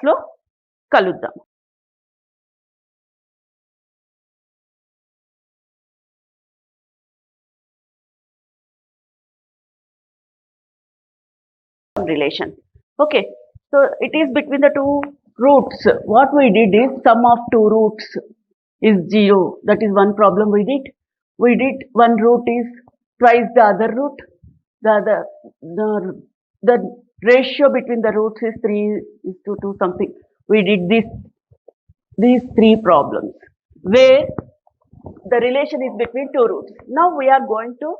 లో కలుద్దాం. Relation. Okay, so it is between the two roots. What we did is sum of two roots is 0. That is one problem we did. We did one root is twice the other root. The ratio between the roots is 3:2 something. We did these three problems where the relation is between two roots. Now we are going to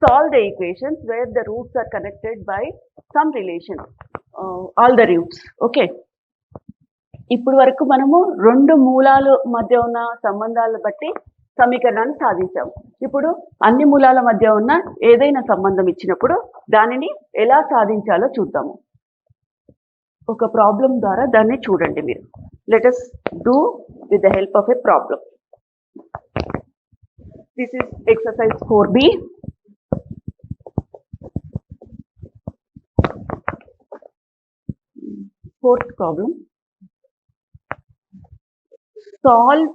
solve the equations where the roots are connected by some relation, all the roots. Okay. ఇప్పుడు వరకు మనము రెండు మూలాల మధ్య ఉన్న సంబంధాలను బట్టి సమీకరణాన్ని సాధించాము. ఇప్పుడు అన్ని మూలాల మధ్య ఉన్న ఏదైనా సంబంధం ఇచ్చినప్పుడు దానిని ఎలా సాధించాలో చూద్దాము. ఒక ప్రాబ్లం ద్వారా దాన్ని చూడండి మీరు. Let us do with the help of a problem. This is exercise 4B. Fourth problem. Solve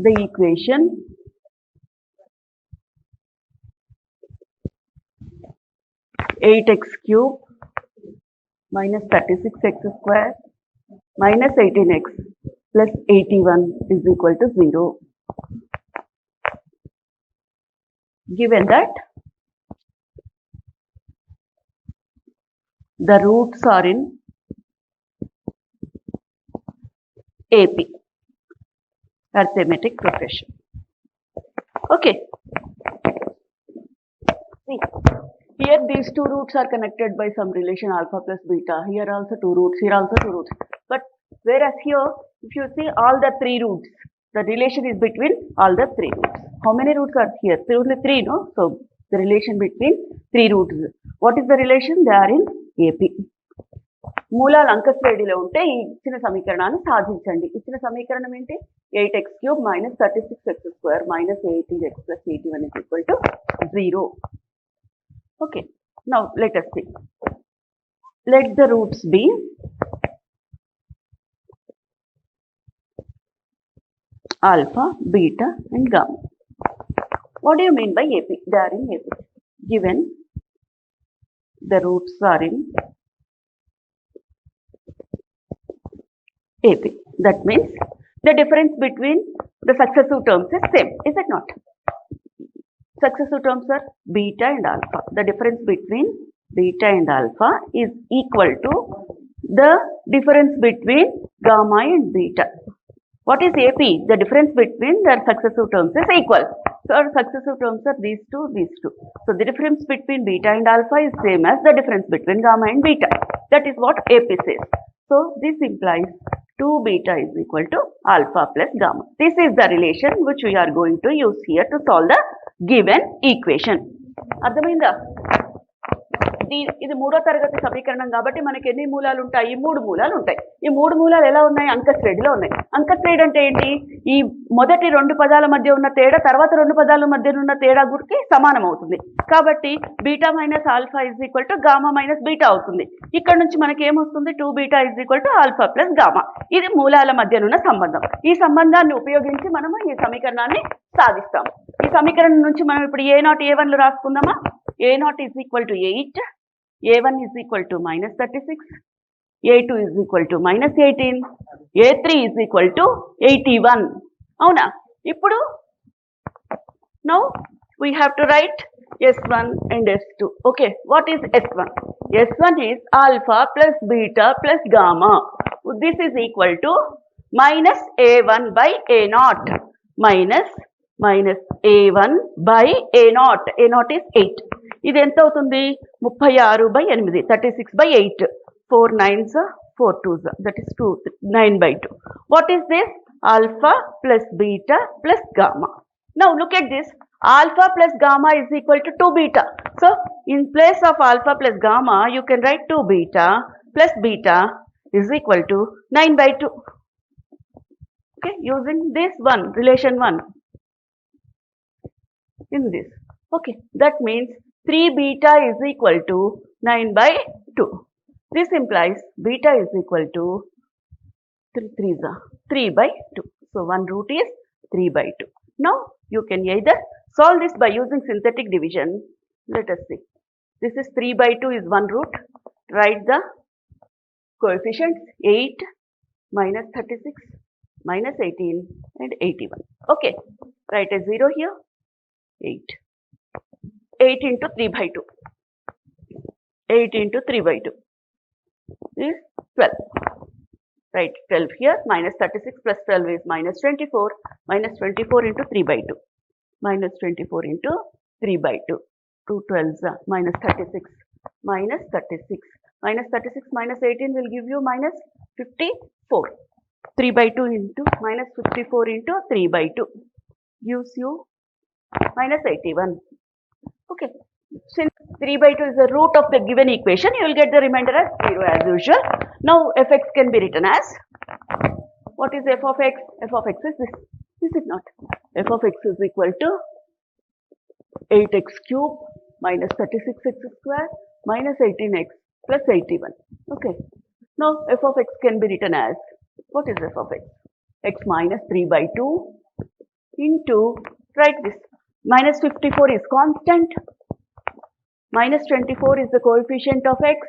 the equation (8x cube minus 36x square minus 18x plus 81 is equal to 0). Given that the roots are in AP, arithmetic progression. Okay. See, here these two roots are connected by some relation alpha plus beta. Here also two roots, here also two roots. But whereas here, if you see all the three roots, the relation is between all the three roots. How many roots are here? Only three, no? So the relation between three roots. What is the relation? They are in AP. మూలాలు అంకశ్రేణిలో ఉంటే ఈ ఇచ్చిన సమీకరణాన్ని సాధించండి. ఇచ్చిన సమీకరణం ఏంటి? 8x cube minus 36x square minus 18x plus 81 is equal to 0. Okay. Now let us see. Let the roots be alpha, beta and gamma. What do you mean by AP? They are in AP. Given the roots are in AP. That means the difference between the successive terms is same, is it not? Successive terms are beta and alpha. The difference between beta and alpha is equal to the difference between gamma and beta. What is AP? The difference between their successive terms is equal. So our successive terms are these two. So the difference between beta and alpha is same as the difference between gamma and beta. That is what AP says. So this implies 2 beta is equal to alpha plus gamma. This is the relation which we are going to use here to solve the given equation. అర్థమైందా? ఇది మూడో తరగతి సమీకరణం కాబట్టి మనకి ఎన్ని మూలాలు ఉంటాయి? 3 మూలాలు ఉంటాయి. ఈ 3 మూలాలు ఎలా ఉన్నాయి? అంకశ్రేణిలో ఉన్నాయి. అంకశ్రేణి అంటే ఏంటి? ఈ మొదటి రెండు పదాల మధ్య ఉన్న తేడా తర్వాత రెండు పదాల మధ్య ఉన్న తేడా గురికి సమానం అవుతుంది. కాబట్టి beta minus alpha is equal to gamma minus beta అవుతుంది. ఇక్కడ నుంచి మనకి ఏమొస్తుంది? 2 beta is equal to alpha plus gamma. ఇది మూలాల మధ్యనున్న సంబంధం. ఈ సంబంధాన్ని ఉపయోగించి మనము ఈ సమీకరణాన్ని సాధిస్తాం. ఈ సమీకరణం నుంచి మనం ఇప్పుడు a0 a1లు రాసుకుందామా? a0 is equal to 8, a1 is equal to minus 36, a2 is equal to minus 18, a3 is equal to 81. అవునా? ఇప్పుడు now we have to write S1 and S2. Okay, what is S1? S1 is alpha plus beta plus gamma. This is equal to minus a1 by a0 minus a1 by a0. a0 is 8. ఇది ఎంత అవుతుంది? 36/8, 36/8. 4 9s 4 2s, that is 2, 9/2. What is this? Alpha plus beta plus gamma. Now look at this. Alpha plus gamma is equal to 2 beta. So in place of alpha plus gamma, you can write 2 beta plus beta is equal to 9/2. Okay, using this one, relation 1 in this. Okay, that means 3 beta is equal to 9/2. This implies beta is equal to 3 by 2. So, one root is 3 by 2. Now, you can either solve this by using synthetic division. Let us see. This is 3 by 2 is one root. Write the coefficients 8, minus 36, minus 18 and 81. Okay. Write a 0 here. 8. 8 into 3 by 2. 8 into 3 by 2 is 12. Right, 12 here, minus 36 plus 12 is minus 24, minus 24 into 3 by 2, minus 24 into 3 by 2, 2 12s, minus 36, minus 36, minus 36 minus 18 will give you minus 54, 3 by 2 into minus 54 into 3 by 2 gives you minus 81. Okay, since 3 by 2 is the root of the given equation, you will get the remainder as 0 as usual. Now, fx can be written as, what is f of x? F of x is this, is it not? F of x is equal to 8x cube minus 36x square minus 18x plus 81. Okay. Now, f of x can be written as, what is f of x? X minus 3 by 2 into, write this, minus 54 is constant, minus 24 is the coefficient of x,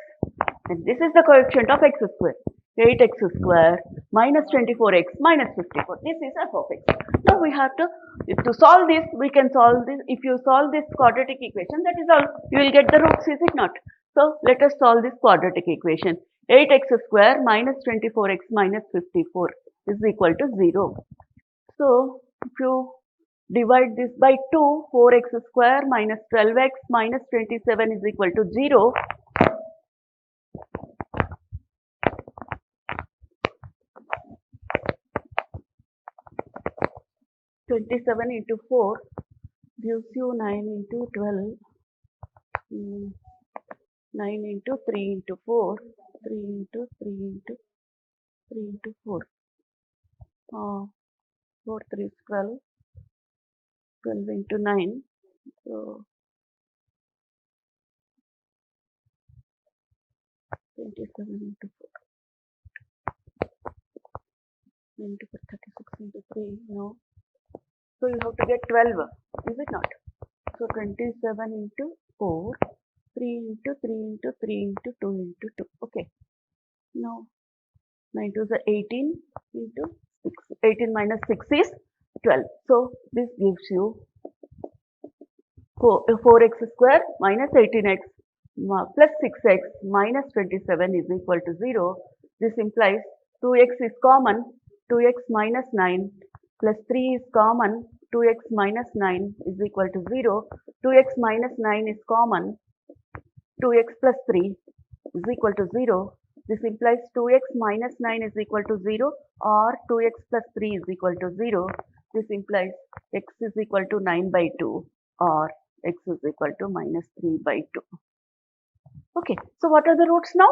and this is the coefficient of x square. 8x square minus 24x minus 54. This is f of x. Now we have to solve this, we can solve this. If you solve this quadratic equation, that is all. You will get the roots, is it not? So let us solve this quadratic equation. 8x square minus 24x minus 54 is equal to 0. So if you divide this by 2, 4x square minus 12x minus 27 is equal to 0. 27 into 4 gives you 9 into 12, 9 into 3 into 4, 3 into 3 into 3 into 4. 4 3 is 12, 12 into 9. So 27 into 4. Into 36 into 3, no. So you have to get 12, is it not? So 27 into 4, 3 into 3 into 3 into 2 into 2. Okay. Now 9 to the 18 into 6. 18 minus 6 is 12. So this gives you 4x square minus 18x plus 6x minus 27 is equal to 0. This implies 2x is common, 2x minus 9 plus 3 is common, 2x minus 9 is equal to 0. 2x minus 9 is common, 2x plus 3 is equal to 0. This implies 2x minus 9 is equal to 0 or 2x plus 3 is equal to 0. This implies x is equal to 9 by 2 or x is equal to minus 3 by 2. Okay, so what are the roots now?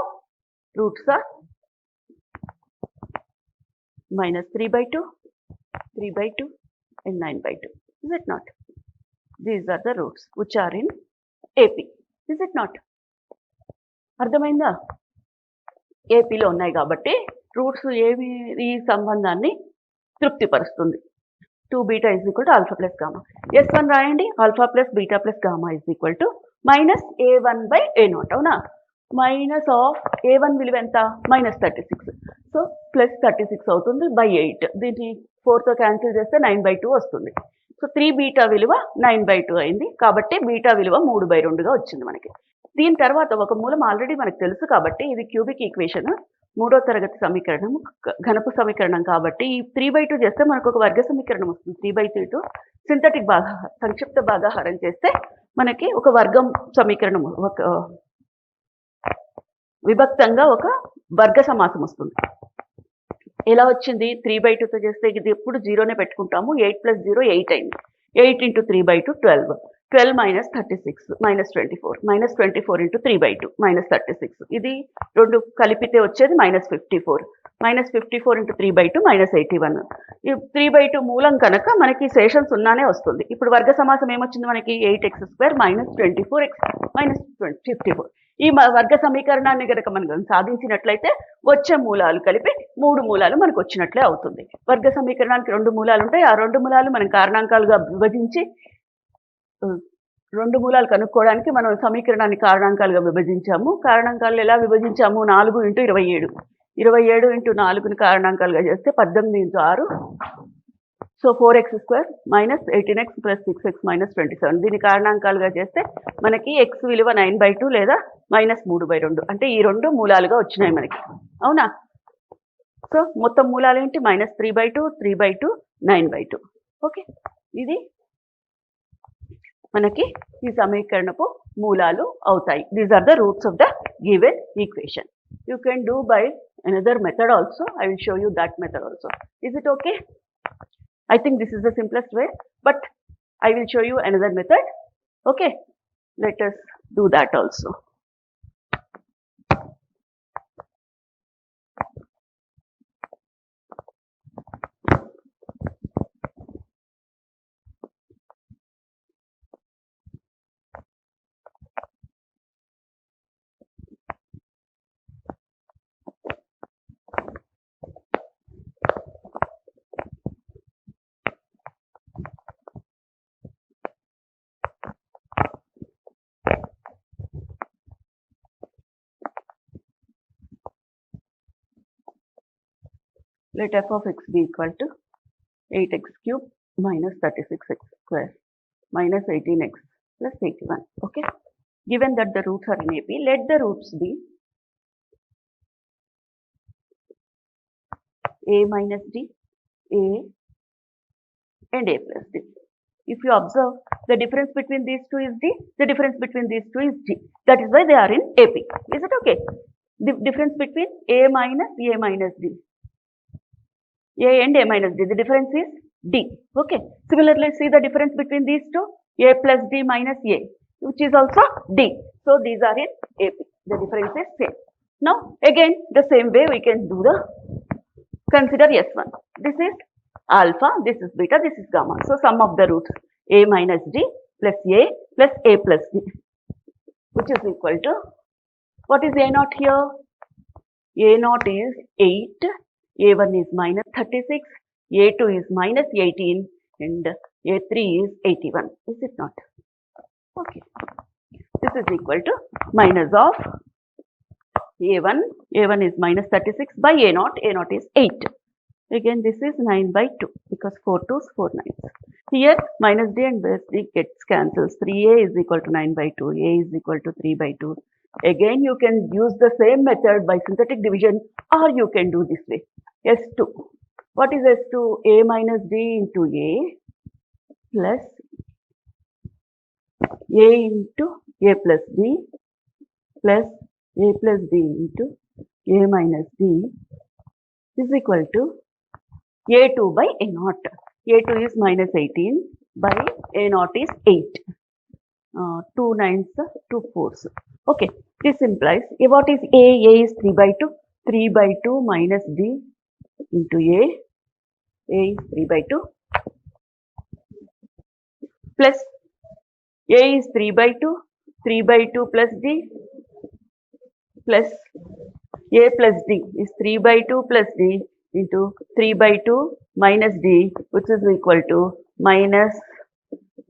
Roots are minus 3 by 2, 3 by 2 and 9 by 2. Is it not? These are the roots which are in AP. Is it not? అర్థమైందా? ఏపీలో ఉన్నాయి కాబట్టి roots ఏమి ఈ సంబంధాన్ని తృప్తిపరుస్తుంది. 2 beta is equal to alpha plus gamma. S1 రాయండి. Alpha plus beta plus gamma is equal to minus A1 by A0. అవునా? Minus of A1 విలువ ఎంత? మైనస్ 36. సో ప్లస్ 36 అవుతుంది బై 8. దీన్ని 4తో క్యాన్సిల్ చేస్తే 9 by 2 వస్తుంది. సో 3 బీటా విలువ 9 by 2 అయింది. కాబట్టి బీటా విలువ 3 by 2గా వచ్చింది మనకి. దీని తర్వాత ఒక మూలం ఆల్రెడీ మనకు తెలుసు కాబట్టి ఇది క్యూబిక్ ఈక్వేషన్, 3వ తరగతి సమీకరణం, ఘనపు సమీకరణం కాబట్టి ఈ 3 by 2 చేస్తే మనకు ఒక వర్గ సమీకరణం వస్తుంది. 3 by 3 సింథటిక్ సంక్షిప్త భాగాహారం చేస్తే మనకి ఒక వర్గం సమీకరణం, ఒక విభక్తంగా ఒక వర్గ సమాసం వస్తుంది. ఎలా వచ్చింది? 3 by 2తో చేస్తే ఇది ఎప్పుడు 0నే పెట్టుకుంటాము. 8 plus 0 8 అయింది. 8 into 3 by 2 12. 12 minus 36 minus 24. Minus 24 into 3 by 2 minus 36. ఇది రెండు కలిపితే వచ్చేది minus 54. Minus 54 into 3/2 minus 81. ఈ 3/2 మూలం కనుక మనకి శేషం సున్నానే వస్తుంది. ఇప్పుడు వర్గ సమాసం ఏమొచ్చింది మనకి 8x² మైనస్ 24x మైనస్ 54. ఈ వర్గ సమీకరణాన్ని కనుక మనం సాధించినట్లయితే వచ్చే మూలాలు కలిపి 3 మూలాలు మనకు వచ్చినట్లే అవుతుంది. వర్గ సమీకరణానికి 2 మూలాలు ఉంటాయి. ఆ 2 మూలాలు మనం కారణాంకాలుగా విభజించి 2 మూలాలు కనుక్కోవడానికి మనం సమీకరణాన్ని కారణాంకాలుగా విభజించాము. కారణాంకాలు ఎలా విభజించాము? 4 ఇంటూ 27. 27 ఇంటూ 4ని కారణాంకాలుగా చేస్తే 18 into 6. So 4x² minus 18x plus 6x minus 27. దీని కారణాంకాలుగా చేస్తే మనకి x విలువ 9/2 లేదా మైనస్ 3/2. అంటే ఈ 2 మూలాలుగా వచ్చినాయి మనకి. అవునా? సో మొత్తం మూలాలు ఏంటి? మైనస్ 3/2, 3/2, 9/2. ఓకే, ఇది మనకి ఈ సమీకరణపు మూలాలు అవుతాయి. These are the roots of the given equation. You can do by another method also. I will show you that method also. Is it okay? I think this is the simplest way, but I will show you another method. Okay, let us do that also. Let f of x be equal to 8x cube minus 36x square minus 18x plus 81. Okay. Given that the roots are in AP, let the roots be a minus d, a and a plus d. If you observe, the difference between these two is d, the difference between these two is d. That is why they are in AP. Is it okay? The difference between a minus d. A and a minus d, the difference is d. Okay. Similarly, see the difference between these two, a plus d minus a, which is also d. So these are in AP. The difference is same. Now again the same way we can do the, consider S1. This is alpha, this is beta, this is gamma. So sum of the roots a minus d plus a plus d, which is equal to, what is a naught here? A naught is 8. A1 is minus 36, A2 is minus 18, and A3 is 81. Is it not? Okay. This is equal to minus of A1. A1 is minus 36 by A0. A0 is 8. Again, this is 9/2 because 4 2s 4 9s. Here, minus d and plus d gets cancels. 3a is equal to 9/2. A is equal to 3/2. Again, you can use the same method by synthetic division, or you can do this way. S2. What is S2? A minus d into a plus a into a plus d plus a plus d into a minus d is equal to a2 by a0. A2 is minus 18 by a0 is 8. 2 9s, 2 4s. Okay, this implies what is a? A is 3/2. 3/2 minus d into a is 3/2 plus a is 3/2. 3/2 plus d plus a plus d is 3/2 plus d into 3/2 minus d, which is equal to minus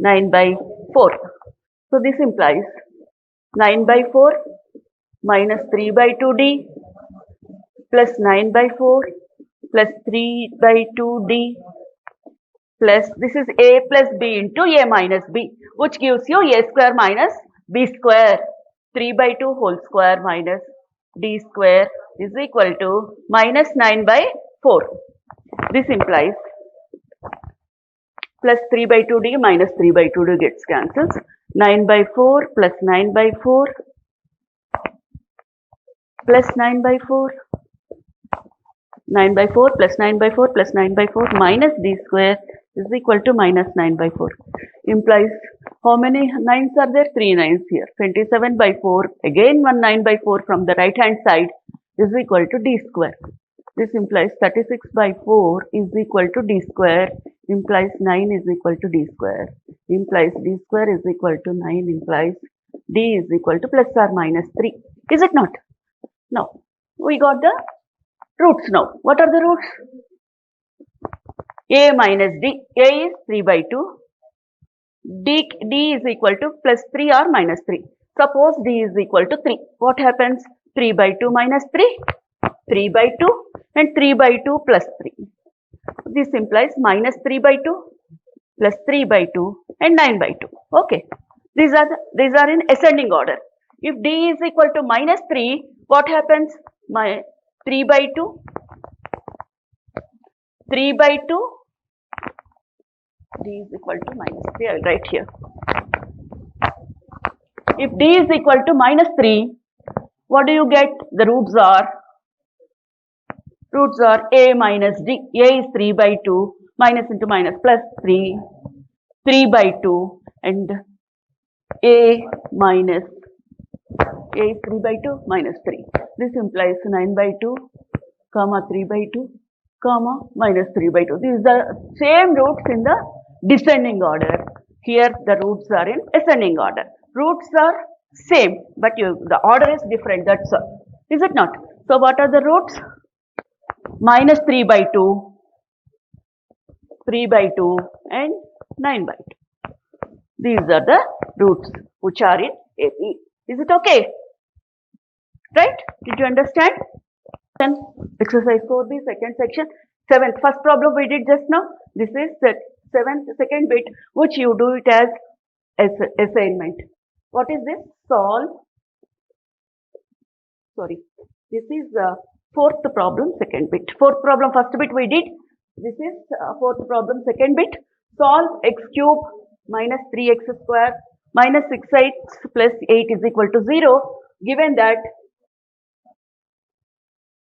9/4. So this implies 9/4 minus 3/2d plus 9/4 plus 3/2d plus this is a plus b into a minus b, which gives you a square minus b square. 3/2 whole square minus d square is equal to minus 9/4. This implies plus 3/2d minus 3/2d gets cancels. 9/4 plus 9/4 plus 9/4. 9/4 plus 9/4 plus 9/4 minus d square is equal to minus 9/4. Implies how many 9s are there? 3 9s here. 27/4. Again one 9/4 from the right hand side is equal to d square. This implies 36 by 4 is equal to d square, implies 9 is equal to d square, implies d square is equal to 9, implies d is equal to plus or minus 3. Is it not? Now, we got the roots now. What are the roots? A minus d. A is 3 by 2. D is equal to plus 3 or minus 3. Suppose d is equal to 3. What happens? 3 by 2 minus 3? 3 by 2 and 3 by 2 plus 3. This implies minus 3 by 2 plus 3 by 2 and 9 by 2. Okay. These are in ascending order. If d is equal to minus 3, what happens? 3 by 2, 3 by 2, d is equal to minus 3. I will write here. If d is equal to minus 3, what do you get? The roots are a minus d. A is 3 by 2, minus into minus plus 3, 3 by 2 and a minus a is 3 by 2 minus 3. This implies 9 by 2, comma 3 by 2, comma minus 3 by 2. These are the same roots in the descending order. Here the roots are in ascending order. Roots are same, but the order is different. That's all. Is it not? So what are the roots? Minus 3 by 2, 3 by 2 and 9 by 2. These are the roots which are in AP. Is it okay? Right? Did you understand? Then exercise 4B, second section. 7th, first problem we did just now. This is the 7th, second bit, which you do it as assignment. What is this? Solve. Sorry. This is the 4th problem, second bit. 4th problem, first bit we did. This is 4th problem, second bit. Solve x cube minus 3x square minus 6x plus 8 is equal to 0. Given that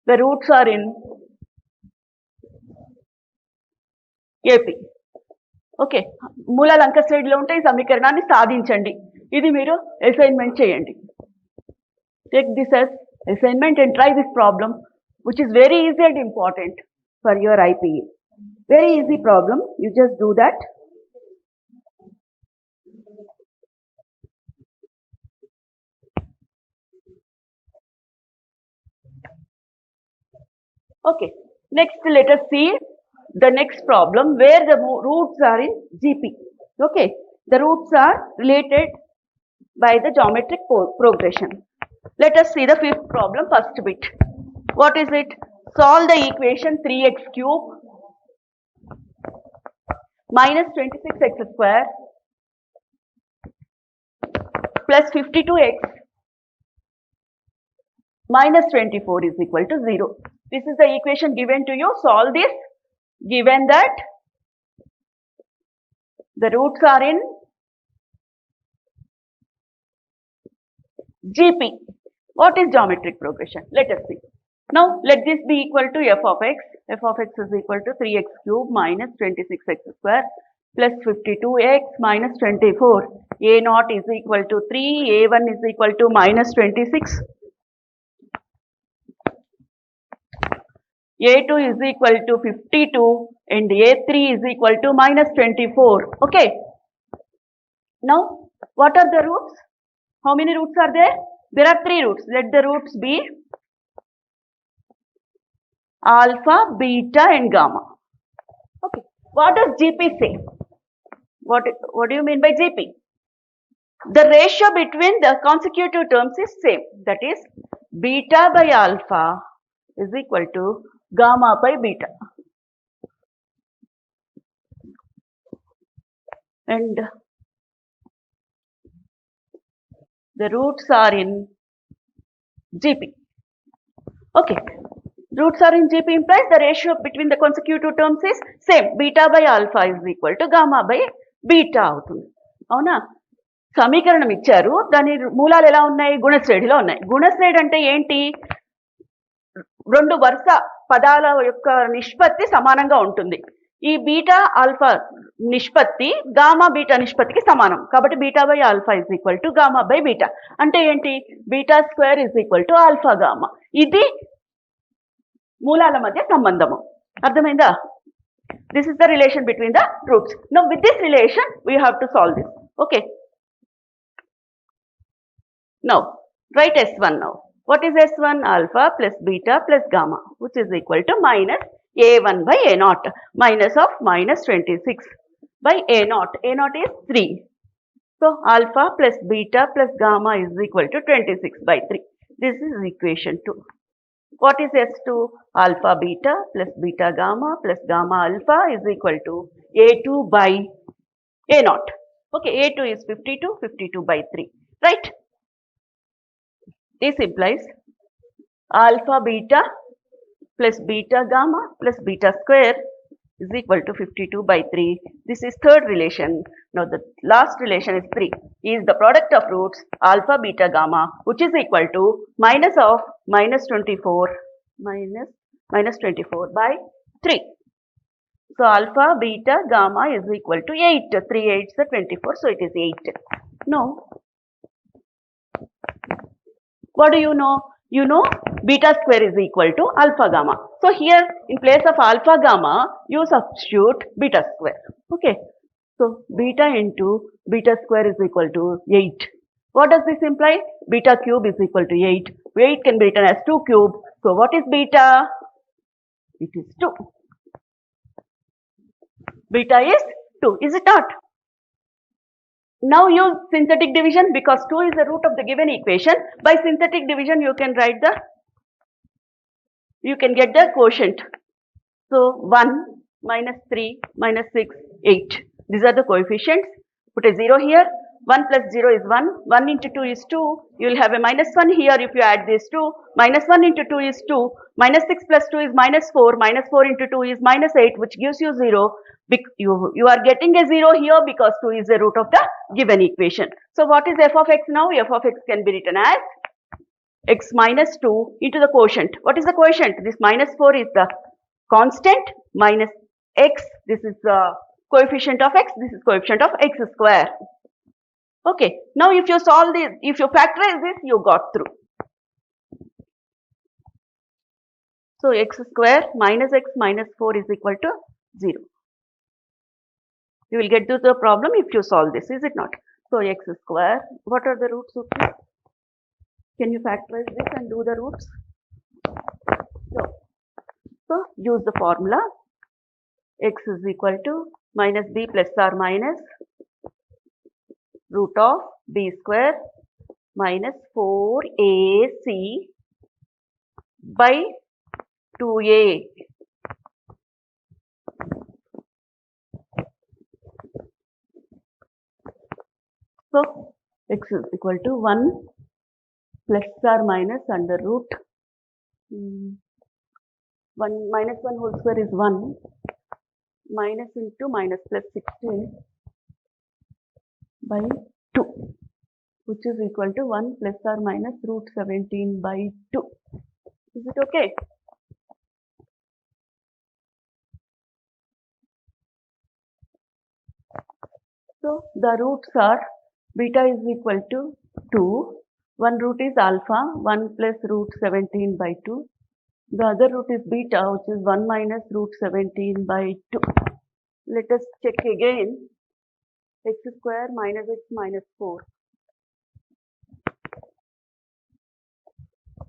the roots are in AP. Okay, మూలాలు అంక శ్రేణిలో ఉంటే ఈ సమీకరణాన్ని సాధించండి. ఇది మీరు assignment చేయండి. Take this as assignment and try this problem, which is very easy and important for your IPA. Very easy problem. You just do that. Okay, next let us see the next problem where the roots are in GP. Okay, the roots are related by the geometric progression. Let us see the 5th problem, first bit. What is it? Solve the equation 3x cube minus 26x square plus 52x minus 24 is equal to 0. This is the equation given to you. Solve this. Given that the roots are in GP. What is geometric progression? Let us see. Now, let this be equal to f of x. F of x is equal to 3x cube minus 26x square plus 52x minus 24. A naught is equal to 3. A1 is equal to minus 26. A2 is equal to 52 and A3 is equal to minus 24. Okay. Now, what are the roots? How many roots are there? There are 3 roots. Let the roots be alpha, beta and gamma. Okay. What does GP say? What do you mean by GP? The ratio between the consecutive terms is same. That is, beta by alpha is equal to gamma by beta. And the roots are in GP. Okay. Roots are in GP implies the ratio between the consecutive terms is same. Beta by alpha is equal to gamma by beta అవుతుంది. అవునా? సమీకరణం ఇచ్చారు, దాని మూలాలు ఎలా ఉన్నాయి? గుణశ్రేణిలో ఉన్నాయి. గుణశ్రేణి అంటే ఏంటి? రెండు వరుస పదాల యొక్క నిష్పత్తి సమానంగా ఉంటుంది. ఈ బీటా ఆల్ఫా నిష్పత్తి గామా బీటా నిష్పత్తికి సమానం. కాబట్టి beta by alpha is equal to gamma by beta. అంటే ఏంటి? Beta square is equal to alpha gamma. ఇది మూలాల మధ్య సంబంధము. అర్థమైందా? This is the relation between the roots. Now with this relation we have to solve this. Okay. Now write S1 now. What is S1? Alpha plus beta plus gamma, which is equal to minus A1 by A0, minus of minus 26 by A0. A0 is 3. So alpha plus beta plus gamma is equal to 26 by 3. This is equation 2. What is S2? Alpha beta plus beta gamma plus gamma alpha is equal to A2 by A0. Okay, A2 is 52, 52 by 3. Right? This implies alpha beta plus beta gamma plus beta square is equal to 52 by 3. This is third relation. Now the last relation is 3. Is the product of roots alpha beta gamma, which is equal to minus of minus 24 minus 24 by 3. So alpha beta gamma is equal to 8. 3 8s are 24, so it is 8. Now what do you know? You know beta square is equal to alpha gamma. So here in place of alpha gamma, you substitute beta square. Okay. So beta into beta square is equal to 8. What does this imply? Beta cube is equal to 8. 8 can be written as 2 cube. So what is beta? It is 2. Beta is 2. Is it not? Now use synthetic division because 2 is the root of the given equation. By synthetic division you can write the, you can get the quotient. So 1 minus 3 minus 6, 8. These are the coefficients. Put a 0 here. 1 plus 0 is 1. 1 into 2 is 2. You will have a minus 1 here if you add these two. Minus 1 into 2 is 2. Minus 6 plus 2 is minus 4. Minus 4 into 2 is minus 8, which gives you 0. You are getting a 0 here because 2 is the root of the given equation. So what is f of x now? F of x can be written as x minus 2 into the quotient. What is the quotient? This minus 4 is the constant minus x. This is the coefficient of x. This is coefficient of x square. Okay. Now if you solve this, if you factorize this, you got through. So x square minus x minus 4 is equal to 0. You will get to the problem if you solve this, is it not? So x square, what are the roots of this? Can you factorize this and do the roots? So use the formula. X is equal to minus b plus or minus root of b square minus 4ac by 2a. So x is equal to 1 plus or minus under root 1 minus 1 whole square is 1 minus into minus plus 16 by 2, which is equal to 1 plus or minus root 17 by 2. Is it okay? So the roots are beta is equal to 2. One root is alpha, 1 plus root 17 by 2. The other root is beta, which is 1 minus root 17 by 2. Let us check again. X square minus x minus 4.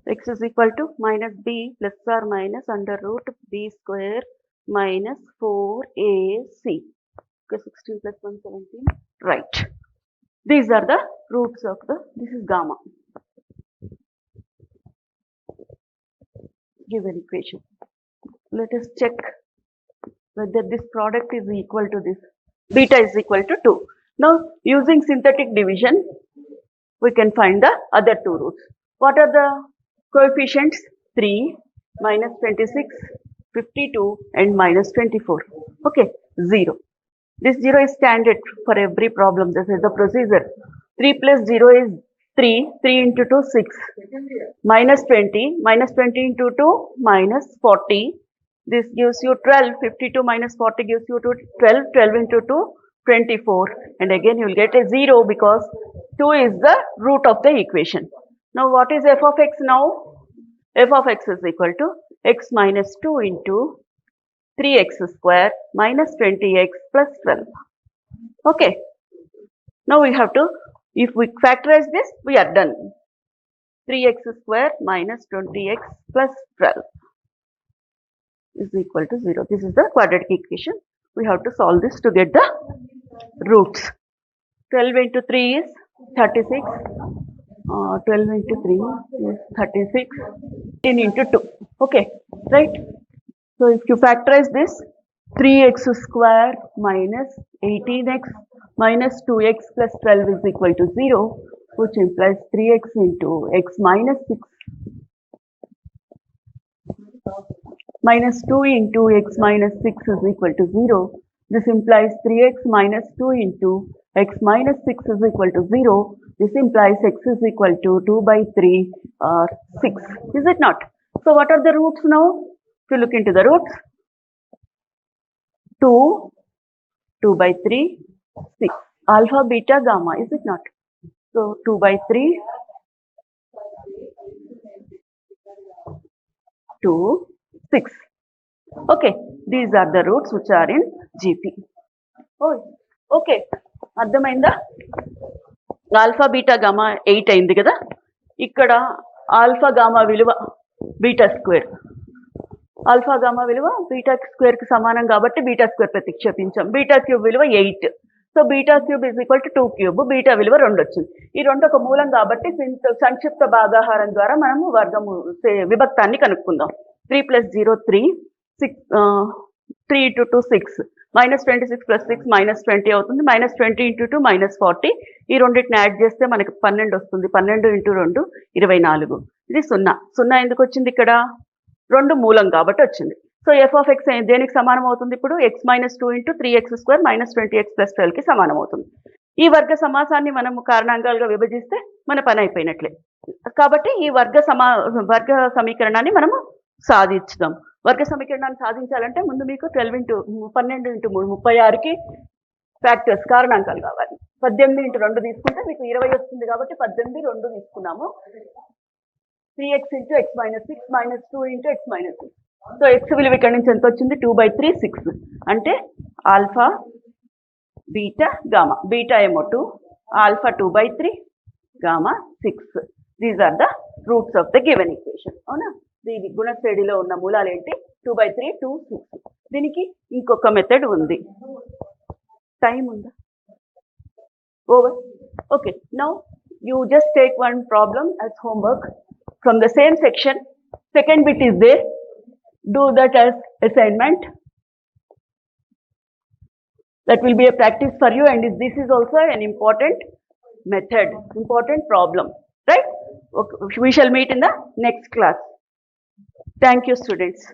X is equal to minus b plus or minus under root b square minus 4ac. Okay, 16 plus 1, 17. Right. These are the roots of the, this is gamma. Given equation. Let us check whether this product is equal to this. Beta is equal to 2. Now, using synthetic division, we can find the other two roots. What are the coefficients? 3, minus 26, 52 and minus 24. Okay, 0. This 0 is standard for every problem. This is the procedure. 3 plus 0 is 3. 3 into 2, 6. Minus 20. Minus 20 into 2, minus 40. This gives you 12. 52 minus 40 gives you 12. 12 into 2, 24. And again you will get a 0 because 2 is the root of the equation. Now what is f of x now? F of x is equal to x minus 2 into 3x square minus 20x plus 12. Okay. Now we have to, if we factorize this, we are done. 3x square minus 20x plus 12 is equal to 0. This is the quadratic equation. We have to solve this to get the roots. 12 into 3 is 36. 12 into 3 is 36. 10 into 2. Okay, right? So if you factorize this, 3x square minus 18x minus 2x plus 12 is equal to 0, which implies 3x into x minus 6 minus 2 into x minus 6 is equal to 0. This implies 3x minus 2 into x minus 6 is equal to 0. This implies x is equal to 2 by 3 or 6. Is it not? So what are the roots now? If you look into the roots, 2, 2 by 3, 6. Alpha, beta, gamma, is it not? So 2 by 3, 2, 6. Okay, these are the roots which are in GP. Oh, okay. అర్థమైందా? Alpha beta gamma 8 అయింది కదా. ఇక్కడ alpha gamma విలువ beta square. Alpha gamma విలువ beta square కి సమానం కాబట్టి beta square ప్రతిక్షేపించాం. Beta cube విలువ 8. So beta cube is equal to 2 cube. Beta విలువ 2 వచ్చింది. ఈ 2 ఒక మూలం కాబట్టి సంక్షిప్త భాగాహారం ద్వారా మనము వర్గము విభక్తాన్ని కనుక్కుందాం. 3 plus 0 3, 6 3 into 2 6, minus 26 plus 6 minus 20 అవుతుంది. minus 20 into 2 minus 40. ఈ రెండింటిని యాడ్ చేస్తే మనకి 12 వస్తుంది. 12 into 2 24. ఇది 0. 0 ఎందుకు వచ్చింది ఇక్కడ? 2 మూలం కాబట్టి వచ్చింది. సో ఎఫ్ ఆఫ్ ఎక్స్ దేనికి సమానం అవుతుంది ఇప్పుడు? x minus 2 into 3x square minus 20x plus 12 కి సమానం అవుతుంది. ఈ వర్గ సమాసాన్ని మనము కారణాంకాలుగా విభజిస్తే మన పని అయిపోయినట్లే. కాబట్టి ఈ వర్గ సమీకరణాన్ని మనము సాధించుదాం. వర్గ సమీకరణాన్ని సాధించాలంటే ముందు మీకు 12 into 3 36కి ఫ్యాక్టర్స్ కారణాంకాలు కావాలి. 18 into 2 తీసుకుంటే మీకు 20 వస్తుంది కాబట్టి 18 2 తీసుకున్నాము. 3x into x minus 6 minus 2 into x minus 6. So x విలువ ఇక్కడ నుంచి ఎంత వచ్చింది? 2 by 3 6. అంటే ఆల్ఫా బీటా గామా. బీటా ఏమో 2, alpha 2 by 3, gamma 6. These are the roots of the given equation. అవునా? దీని గుణశ్రేణిలో ఉన్న మూలాలు ఏంటి? 2 by 3, 2, 6. దీనికి ఇంకొక మెథడ్ ఉంది. టైం ఉందా? Over. Okay, now you just take one problem as homework from the same section. Second bit is there. Do that as assignment. That will be a practice for you, and this is also an important method, important problem, right? Okay, we shall meet in the next class. Thank you, students.